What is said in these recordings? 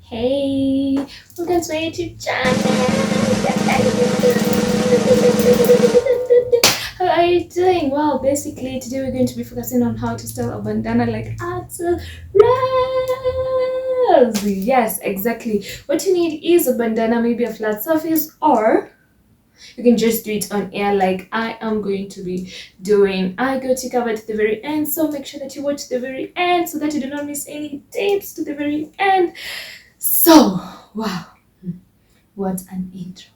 Hey, welcome to my YouTube channel. How are you doing? Well, basically today we're going to be focusing on how to style a bandana like Axel Rose. Yes, exactly. What you need is a bandana, maybe a flat surface, or you can just do it on air like I am going to be doing. I go to cover to the very end, so make sure that you watch the very end so that you do not miss any tips to the very end. So, wow, what an intro.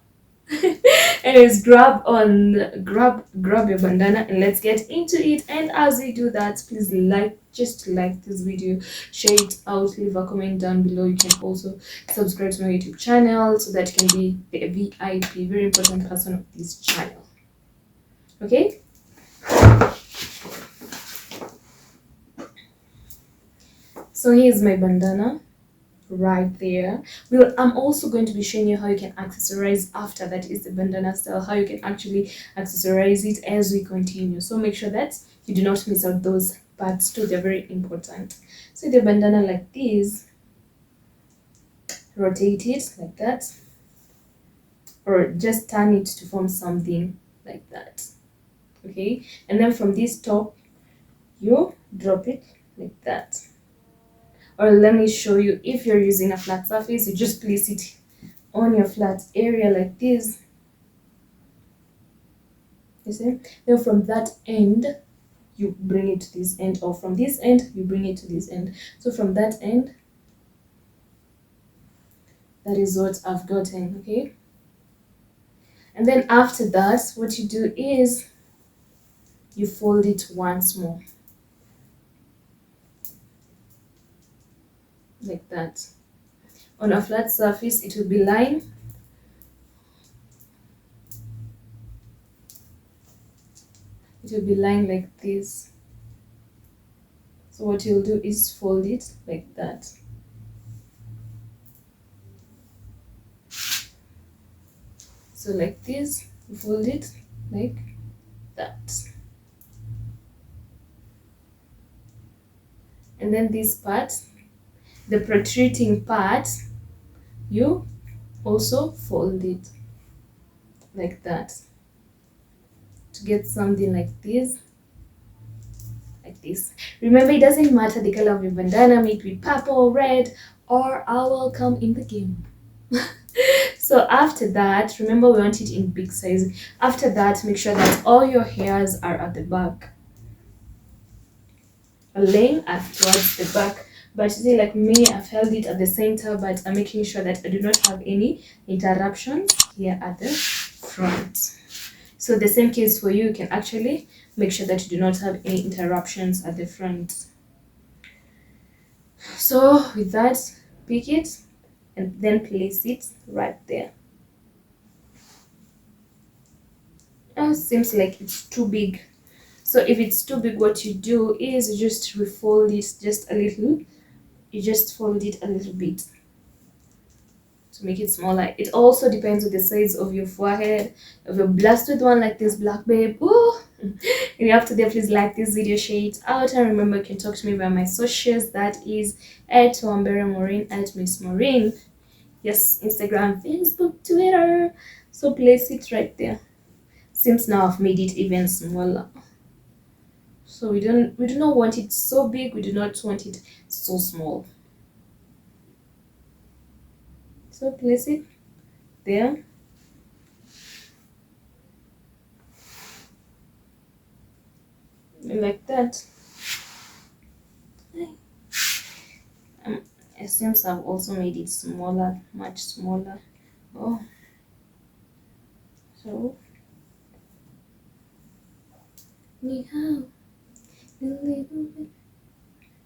Anyways, grab your bandana and let's get into it. And as we do that, please like this video, share it out, leave a comment down below. You can also subscribe to my YouTube channel so that you can be the VIP, very important person of this channel. Okay, so here's my bandana right there. I'm also going to be showing you how you can accessorize after that is the bandana style, how you can actually accessorize it as we continue. So make sure that you do not miss out those parts too, they're very important. So the bandana like this, rotate it like that, or just turn it to form something like that. Okay, and then from this top you drop it like that. Or let me show you, if you're using a flat surface, you just place it on your flat area like this. You see? Then from that end, you bring it to this end, or from this end, you bring it to this end. So from that end, that is what I've gotten, okay? And then after that, what you do is you fold it once more. Like that. On a flat surface, it will be lying. It will be lying like this. So what you'll do is fold it like that. So like this, you fold it like that. And then this part, the protruding part, you also fold it like that to get something like this. Like this. Remember, it doesn't matter the color of your bandana, may it be purple, red, or I will come in the game. So after that, remember we want it in big size. After that, make sure that all your hairs are at the back, laying towards the back. But see, like me, I've held it at the center, but I'm making sure that I do not have any interruptions here at the front. So the same case for you, you can actually make sure that you do not have any interruptions at the front. So with that, pick it and then place it right there. Oh, seems like it's too big. So if it's too big, what you do is you just refold it just a little. You just fold it a little bit to make it smaller. It also depends on the size of your forehead. If you're blessed with one like this black babe, ooh, and you have to there, please like this video, share it out, and remember you can talk to me via my socials. That is at Moreen, at Miss Moreen. Yes, Instagram, Facebook, Twitter. So place it right there. Since now I've made it even smaller. So we do not want it so big, we do not want it so small. So place it there. Like that. It seems I've also made it smaller, much smaller. Oh, so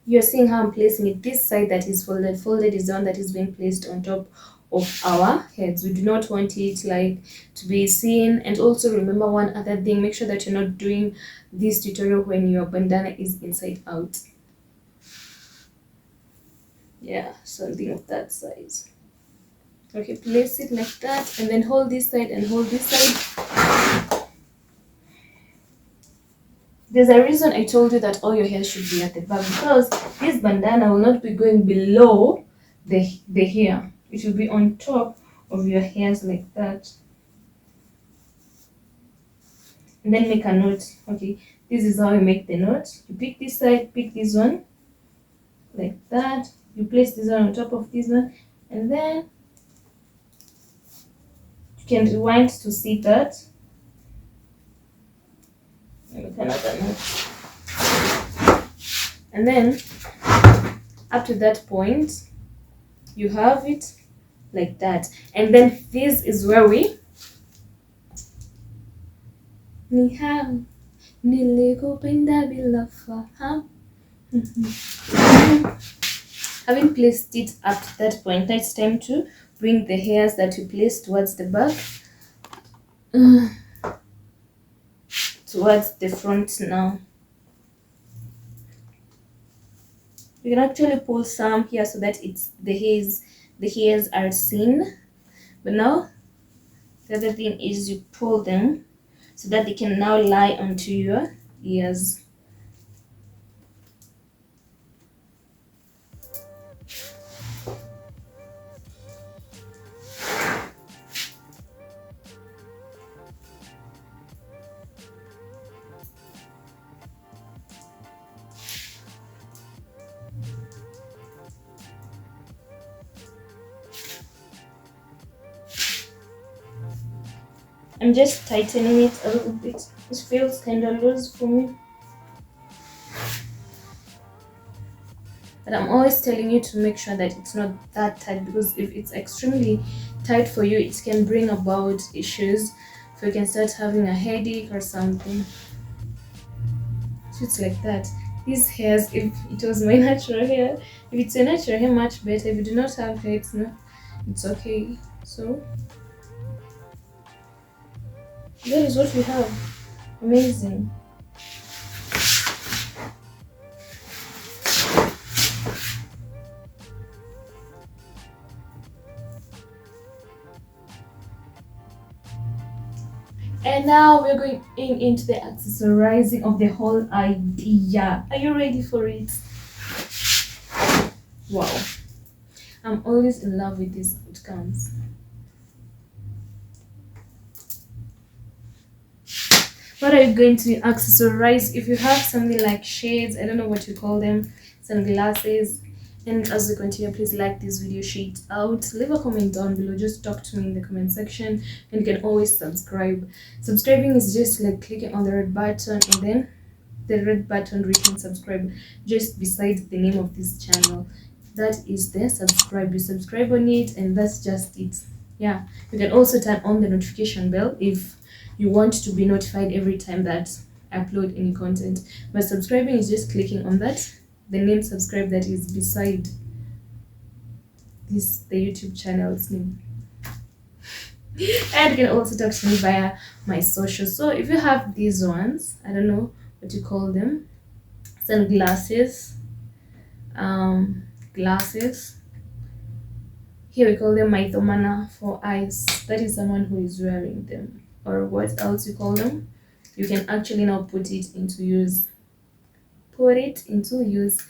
you're seeing how I'm placing it. This side that is folded is the one that is being placed on top of our heads. We do not want it like to be seen. And also remember one other thing, make sure that you're not doing this tutorial when your bandana is inside out. Yeah, something of that size. Okay, place it like that and then hold this side and hold this side. There's a reason I told you that all your hair should be at the back, because this bandana will not be going below the hair. It will be on top of your hairs like that. And then make a knot. Okay, this is how you make the knot. You pick this side, pick this one, like that. You place this one on top of this one, and then you can rewind to see that. And make another knot. And then up to that point, you have it like that. And then this is where we Nihao, nilikupenda bila fahamu. Having placed it up to that point, now it's time to bring the hairs that we placed towards the back, towards the front now. You can actually pull some here so that the hairs are seen. But now the other thing is you pull them so that they can now lie onto your ears. I'm just tightening it a little bit. It feels kind of loose for me. But I'm always telling you to make sure that it's not that tight, because if it's extremely tight for you, it can bring about issues. So you can start having a headache or something. So it's like that. These hairs, if it was my natural hair, if it's a natural hair, much better. If you do not have hair, it's okay. So that is what we have. Amazing. And now we're going into the accessorizing of the whole idea. Are you ready for it? Wow. I'm always in love with these outcomes. What are you going to accessorize? If you have something like shades, I don't know what you call them, sunglasses, and as we continue, please like this video, share it out, leave a comment down below, just talk to me in the comment section, and you can always subscribe. Subscribing is just like clicking on the red button, and then the red button written subscribe just beside the name of this channel. That is the subscribe. You subscribe on it, and that's just it. Yeah, you can also turn on the notification bell if you want to be notified every time that I upload any content. But subscribing is just clicking on that, the name subscribe that is beside the YouTube channel's name. And you can also talk to me via my socials. So if you have these ones, I don't know what you call them, sunglasses, glasses. Here we call them maitomana for eyes. That is someone who is wearing them. Or what else you call them, you can actually now put it into use. Put it into use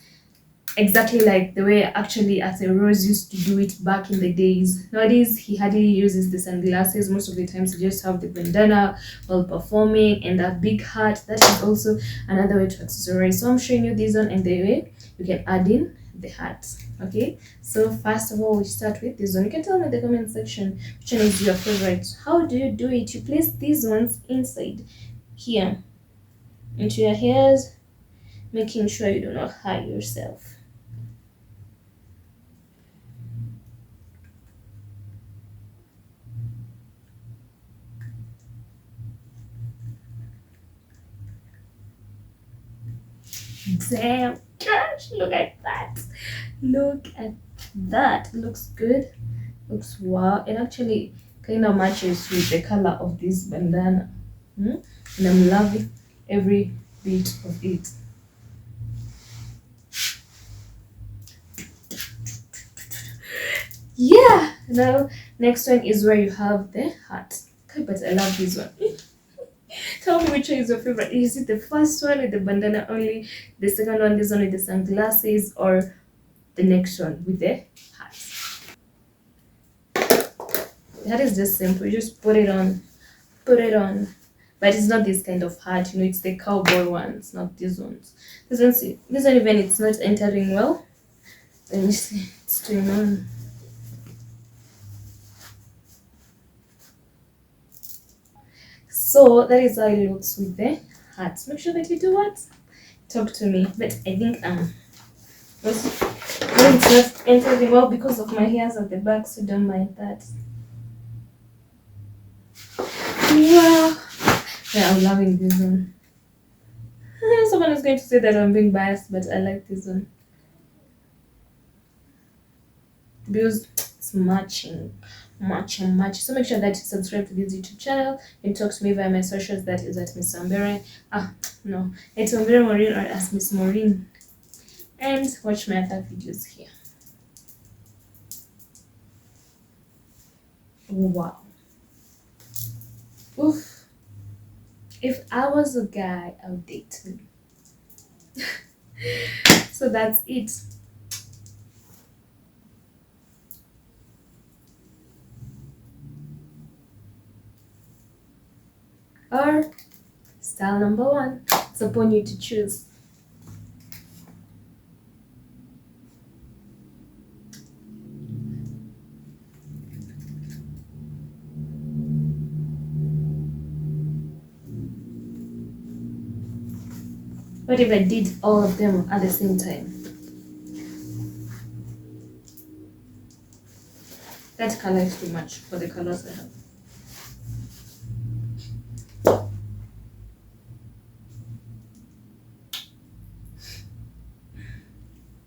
exactly like the way actually Axel Rose used to do it back in the days. Nowadays, he hardly uses the sunglasses. Most of the times, he just have the bandana while performing and a big hat. That is also another way to accessorize. So I'm showing you this one and the way you can add in the hat. Okay, so first of all, we start with this one. You can tell me in the comment section which one is your favorite. How do you do it? You place these ones inside here into your hairs, making sure you do not hurt yourself. Damn, gosh, look at that. Look at that. Looks good. Looks wow. It actually kind of matches with the color of this bandana. And I'm loving every bit of it. Yeah. Now, next one is where you have the hat. Okay, but I love this one. Tell me which one is your favorite. Is it the first one with the bandana only, the second one, this one with the sunglasses, or the next one with the hat? That is just simple. You just put it on. Put it on. But it's not this kind of hat, you know, it's the cowboy ones, not these ones. This one even it's not entering well. Let me see. It's doing on. So that is how it looks with the hat. Make sure that you do what? Talk to me. But I think when it's not entering well because of my hairs at the back, so don't mind that. Wow. Yeah, I'm loving this one. Someone is going to say that I'm being biased, but I like this one. Because it's matching. So make sure that you subscribe to this YouTube channel and talk to me via my socials. That is at Miss Ambere. No, it's Ambere Moreen or as Miss Moreen. And watch my other videos here. Wow. Oof. If I was a guy, I would date him. So that's it. Or style number 1. It's upon you to choose. What if I did all of them at the same time? That color is too much for the colors I have.